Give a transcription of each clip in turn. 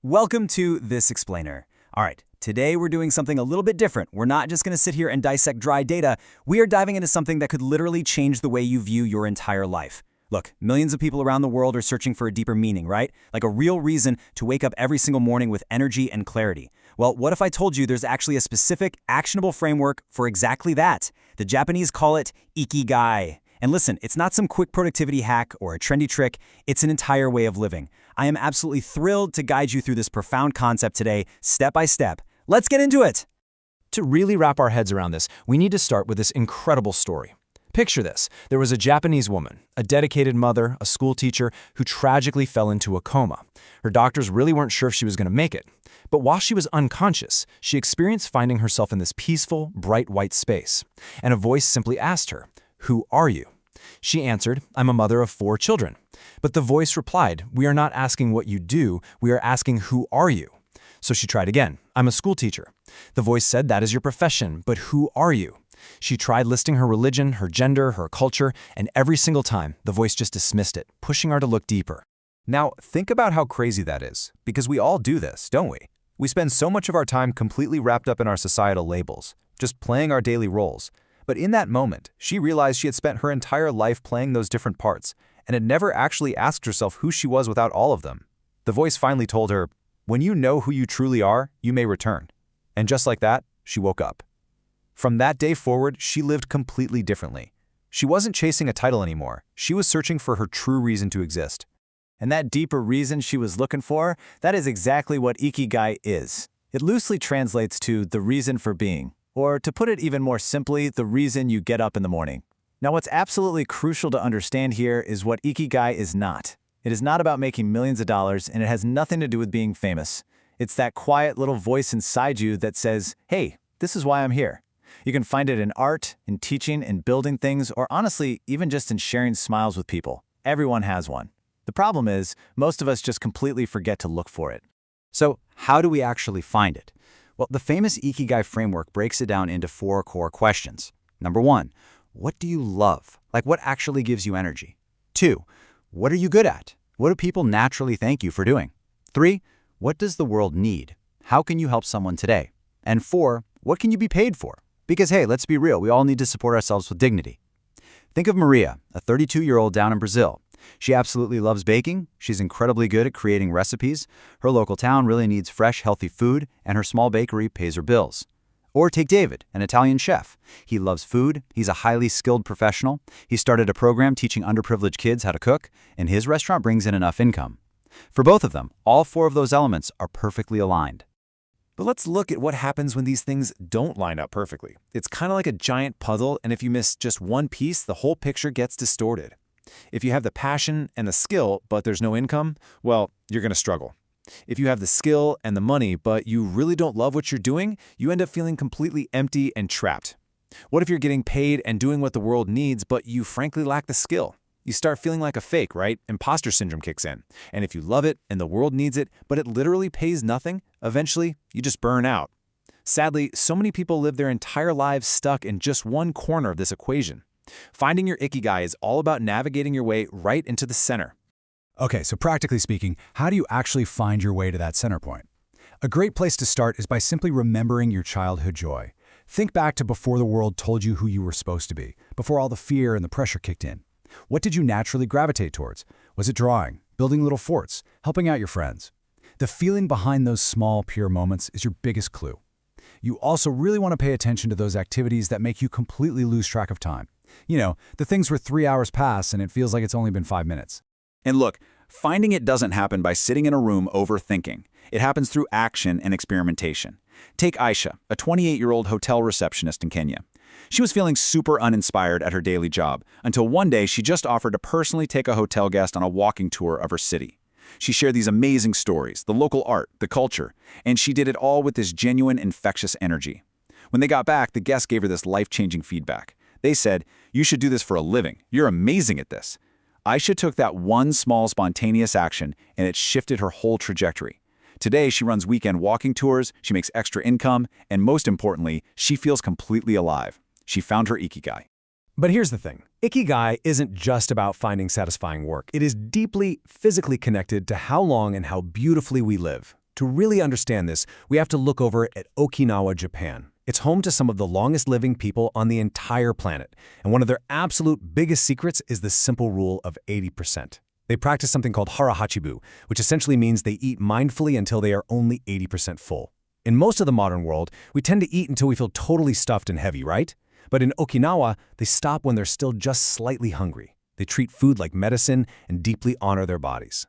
Welcome to This Explainer. All right, today we're doing something a little bit different. We're not just going to sit here and dissect dry data. We are diving into something that could literally change the way you view your entire life. Look, millions of people around the world are searching for a deeper meaning, right? Like a real reason to wake up every single morning with energy and clarity. Well, what if I told you there's actually a specific, actionable framework for exactly that? The Japanese call it Ikigai. And listen, it's not some quick productivity hack or a trendy trick, it's an entire way of living. I am absolutely thrilled to guide you through this profound concept today, step by step. Let's get into it! To really wrap our heads around this, we need to start with this incredible story. Picture this. There was a Japanese woman, a dedicated mother, a school teacher, who tragically fell into a coma. Her doctors really weren't sure if she was going to make it. But while she was unconscious, she experienced finding herself in this peaceful, bright white space. And a voice simply asked her, "Who are you?" She answered, "I'm a mother of 4 children." But the voice replied, "We are not asking what you do, we are asking who are you?" So she tried again, "I'm a school teacher." The voice said, "That is your profession, but who are you?" She tried listing her religion, her gender, her culture, and every single time, the voice just dismissed it, pushing her to look deeper. Now, think about how crazy that is, because we all do this, don't we? We spend so much of our time completely wrapped up in our societal labels, just playing our daily roles. But in that moment, she realized she had spent her entire life playing those different parts, and had never actually asked herself who she was without all of them. The voice finally told her, "When you know who you truly are, you may return." And just like that, she woke up. From that day forward, she lived completely differently. She wasn't chasing a title anymore. She was searching for her true reason to exist. And that deeper reason she was looking for, that is exactly what Ikigai is. It loosely translates to the reason for being, or to put it even more simply, the reason you get up in the morning. Now, what's absolutely crucial to understand here is what Ikigai is not. It is not about making millions of dollars, and it has nothing to do with being famous. It's that quiet little voice inside you that says, "Hey, this is why I'm here." You can find it in art, in teaching, in building things, or honestly, even just in sharing smiles with people. Everyone has one. The problem is, most of us just completely forget to look for it. So, how do we actually find it? Well, the famous Ikigai framework breaks it down into 4 core questions. Number 1, what do you love? Like, what actually gives you energy? 2, what are you good at? What do people naturally thank you for doing? 3, what does the world need? How can you help someone today? And 4, what can you be paid for? Because hey, let's be real, we all need to support ourselves with dignity. Think of Maria, a 32-year-old down in Brazil. She absolutely loves baking, she's incredibly good at creating recipes, her local town really needs fresh, healthy food, and her small bakery pays her bills. Or take David, an Italian chef. He loves food, he's a highly skilled professional, he started a program teaching underprivileged kids how to cook, and his restaurant brings in enough income. For both of them, all 4 of those elements are perfectly aligned. But let's look at what happens when these things don't line up perfectly. It's kind of like a giant puzzle, and if you miss just one piece, the whole picture gets distorted. If you have the passion and the skill, but there's no income, well, you're going to struggle. If you have the skill and the money, but you really don't love what you're doing, you end up feeling completely empty and trapped. What if you're getting paid and doing what the world needs, but you frankly lack the skill? You start feeling like a fake, right? Imposter syndrome kicks in. And if you love it and the world needs it, but it literally pays nothing, eventually you just burn out. Sadly, so many people live their entire lives stuck in just one corner of this equation. Finding your Ikigai is all about navigating your way right into the center. Okay, so practically speaking, how do you actually find your way to that center point? A great place to start is by simply remembering your childhood joy. Think back to before the world told you who you were supposed to be, before all the fear and the pressure kicked in. What did you naturally gravitate towards? Was it drawing, building little forts, helping out your friends? The feeling behind those small, pure moments is your biggest clue. You also really want to pay attention to those activities that make you completely lose track of time. You know, the things where 3 hours pass and it feels like it's only been 5 minutes. And look, finding it doesn't happen by sitting in a room overthinking. It happens through action and experimentation. Take Aisha, a 28-year-old hotel receptionist in Kenya. She was feeling super uninspired at her daily job, until one day she just offered to personally take a hotel guest on a walking tour of her city. She shared these amazing stories, the local art, the culture, and she did it all with this genuine, infectious energy. When they got back, the guests gave her this life-changing feedback. They said, "You should do this for a living. You're amazing at this." Aisha took that one small spontaneous action and it shifted her whole trajectory. Today, she runs weekend walking tours, she makes extra income, and most importantly, she feels completely alive. She found her Ikigai. But here's the thing. Ikigai isn't just about finding satisfying work. It is deeply physically connected to how long and how beautifully we live. To really understand this, we have to look over at Okinawa, Japan. It's home to some of the longest living people on the entire planet, and one of their absolute biggest secrets is the simple rule of 80%. They practice something called hara-hachibu, which essentially means they eat mindfully until they are only 80% full. In most of the modern world, we tend to eat until we feel totally stuffed and heavy, right? But in Okinawa, they stop when they're still just slightly hungry. They treat food like medicine and deeply honor their bodies.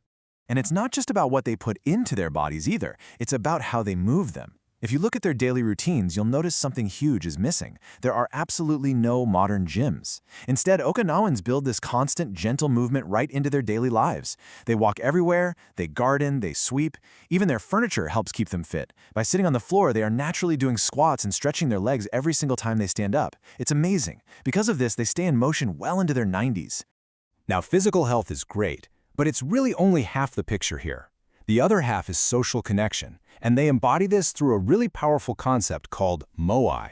And it's not just about what they put into their bodies either. It's about how they move them. If you look at their daily routines, you'll notice something huge is missing. There are absolutely no modern gyms. Instead, Okinawans build this constant, gentle movement right into their daily lives. They walk everywhere, they garden, they sweep. Even their furniture helps keep them fit. By sitting on the floor, they are naturally doing squats and stretching their legs every single time they stand up. It's amazing. Because of this, they stay in motion well into their 90s. Now, physical health is great, but it's really only half the picture here. The other half is social connection, and they embody this through a really powerful concept called moai.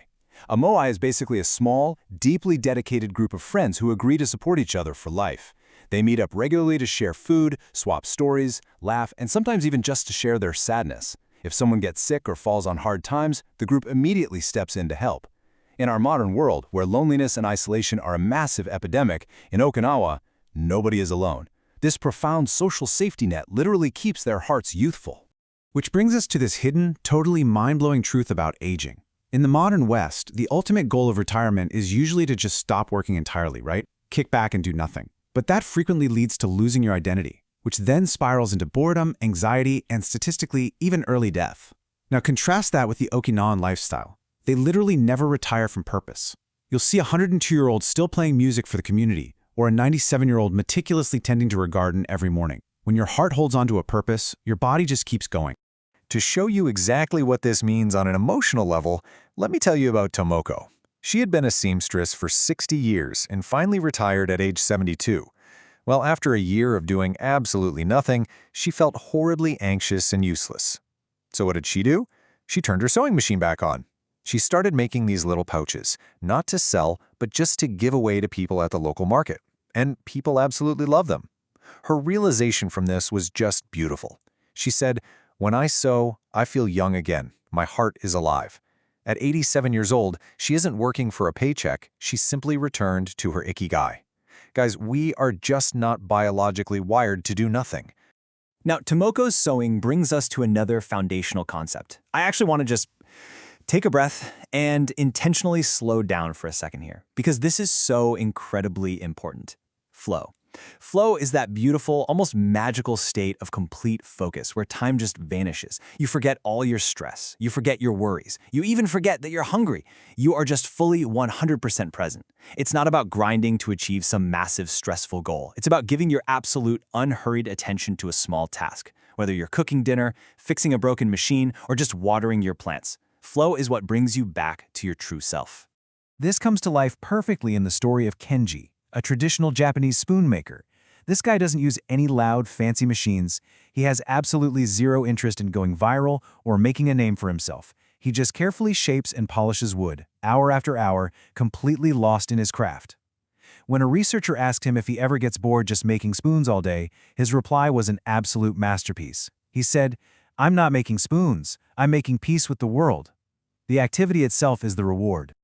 A moai is basically a small, deeply dedicated group of friends who agree to support each other for life. They meet up regularly to share food, swap stories, laugh, and sometimes even just to share their sadness. If someone gets sick or falls on hard times, the group immediately steps in to help. In our modern world, where loneliness and isolation are a massive epidemic, in Okinawa, nobody is alone. This profound social safety net literally keeps their hearts youthful. Which brings us to this hidden, totally mind-blowing truth about aging. In the modern West, the ultimate goal of retirement is usually to just stop working entirely, right? Kick back and do nothing. But that frequently leads to losing your identity, which then spirals into boredom, anxiety, and statistically, even early death. Now contrast that with the Okinawan lifestyle. They literally never retire from purpose. You'll see a 102-year-old still playing music for the community, or a 97-year-old meticulously tending to her garden every morning. When your heart holds onto a purpose, your body just keeps going. To show you exactly what this means on an emotional level, let me tell you about Tomoko. She had been a seamstress for 60 years and finally retired at age 72. Well, after a year of doing absolutely nothing, she felt horribly anxious and useless. So what did she do? She turned her sewing machine back on. She started making these little pouches, not to sell, but just to give away to people at the local market. And people absolutely love them. Her realization from this was just beautiful. She said, "When I sew, I feel young again. My heart is alive." At 87 years old, she isn't working for a paycheck. She simply returned to her Ikigai. Guys, we are just not biologically wired to do nothing. Now, Tomoko's sewing brings us to another foundational concept. I actually want to just take a breath and intentionally slow down for a second here, because this is so incredibly important. Flow. Flow is that beautiful, almost magical state of complete focus where time just vanishes. You forget all your stress. You forget your worries. You even forget that you're hungry. You are just fully 100% present. It's not about grinding to achieve some massive stressful goal. It's about giving your absolute unhurried attention to a small task, whether you're cooking dinner, fixing a broken machine, or just watering your plants. Flow is what brings you back to your true self. This comes to life perfectly in the story of Kenji, a traditional Japanese spoon maker. This guy doesn't use any loud, fancy machines. He has absolutely zero interest in going viral or making a name for himself. He just carefully shapes and polishes wood, hour after hour, completely lost in his craft. When a researcher asked him if he ever gets bored just making spoons all day, his reply was an absolute masterpiece. He said, "I'm not making spoons. I'm making peace with the world." The activity itself is the reward.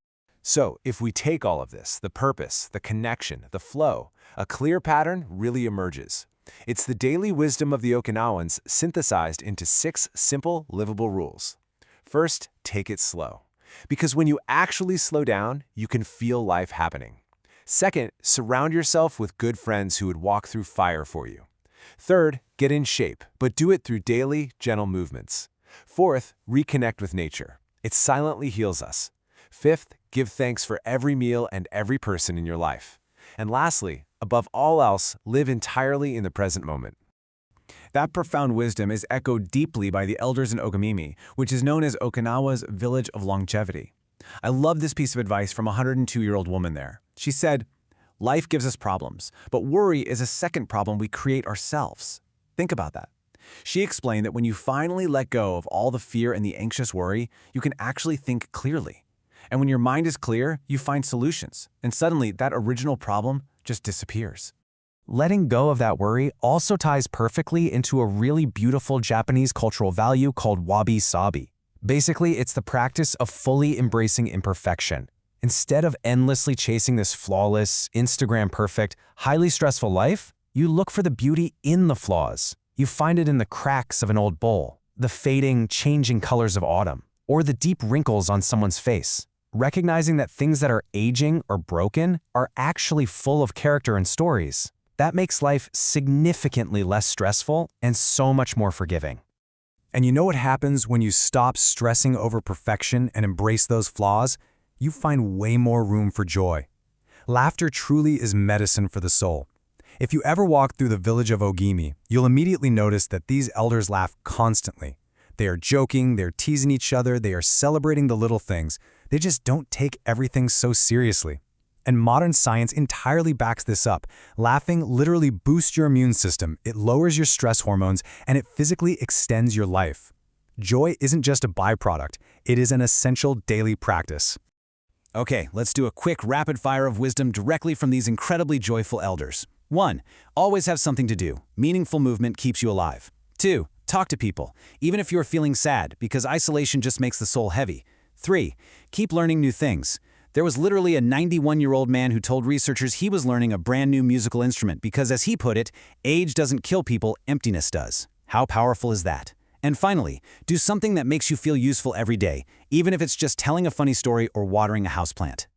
So, if we take all of this, the purpose, the connection, the flow, a clear pattern really emerges. It's the daily wisdom of the Okinawans synthesized into 6 simple, livable rules. First, take it slow. Because when you actually slow down, you can feel life happening. Second, surround yourself with good friends who would walk through fire for you. Third, get in shape, but do it through daily, gentle movements. Fourth, reconnect with nature. It silently heals us. Fifth, give thanks for every meal and every person in your life. And lastly, above all else, live entirely in the present moment. That profound wisdom is echoed deeply by the elders in Ogamimi, which is known as Okinawa's Village of Longevity. I love this piece of advice from a 102-year-old woman there. She said, "Life gives us problems, but worry is a second problem we create ourselves." Think about that. She explained that when you finally let go of all the fear and the anxious worry, you can actually think clearly. And when your mind is clear, you find solutions, and suddenly that original problem just disappears. Letting go of that worry also ties perfectly into a really beautiful Japanese cultural value called wabi-sabi. Basically, it's the practice of fully embracing imperfection. Instead of endlessly chasing this flawless, Instagram-perfect, highly stressful life, you look for the beauty in the flaws. You find it in the cracks of an old bowl, the fading, changing colors of autumn, or the deep wrinkles on someone's face. Recognizing that things that are aging or broken are actually full of character and stories. That makes life significantly less stressful and so much more forgiving. And you know what happens when you stop stressing over perfection and embrace those flaws? You find way more room for joy. Laughter truly is medicine for the soul. If you ever walk through the village of Ogimi, you'll immediately notice that these elders laugh constantly. They are joking, they're teasing each other, they are celebrating the little things. They just don't take everything so seriously. And modern science entirely backs this up. Laughing literally boosts your immune system, it lowers your stress hormones, and it physically extends your life. Joy isn't just a byproduct, it is an essential daily practice. Okay, let's do a quick rapid fire of wisdom directly from these incredibly joyful elders. 1. Always have something to do. Meaningful movement keeps you alive. 2. Talk to people, even if you're feeling sad, because isolation just makes the soul heavy. 3. Keep learning new things. There was literally a 91-year-old man who told researchers he was learning a brand new musical instrument because, as he put it, age doesn't kill people, emptiness does. How powerful is that? And finally, do something that makes you feel useful every day, even if it's just telling a funny story or watering a houseplant.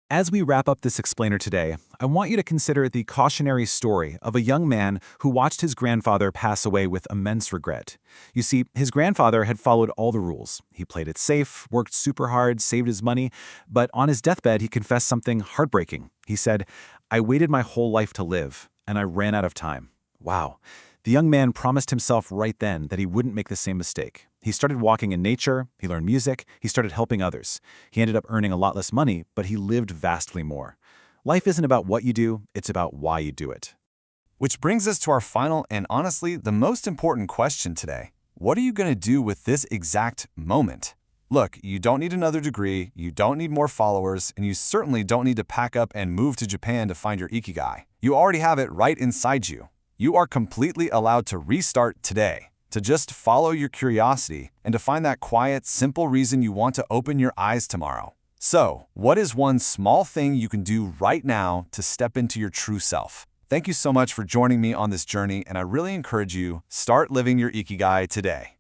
As we wrap up this explainer today, I want you to consider the cautionary story of a young man who watched his grandfather pass away with immense regret. You see, his grandfather had followed all the rules. He played it safe, worked super hard, saved his money, but on his deathbed he confessed something heartbreaking. He said, "I waited my whole life to live, and I ran out of time." Wow. The young man promised himself right then that he wouldn't make the same mistake. He started walking in nature, he learned music, he started helping others. He ended up earning a lot less money, but he lived vastly more. Life isn't about what you do, it's about why you do it. Which brings us to our final and honestly the most important question today. What are you going to do with this exact moment? Look, you don't need another degree, you don't need more followers, and you certainly don't need to pack up and move to Japan to find your Ikigai. You already have it right inside you. You are completely allowed to restart today, to just follow your curiosity and to find that quiet, simple reason you want to open your eyes tomorrow. So, what is one small thing you can do right now to step into your true self? Thank you so much for joining me on this journey, and I really encourage you, start living your Ikigai today.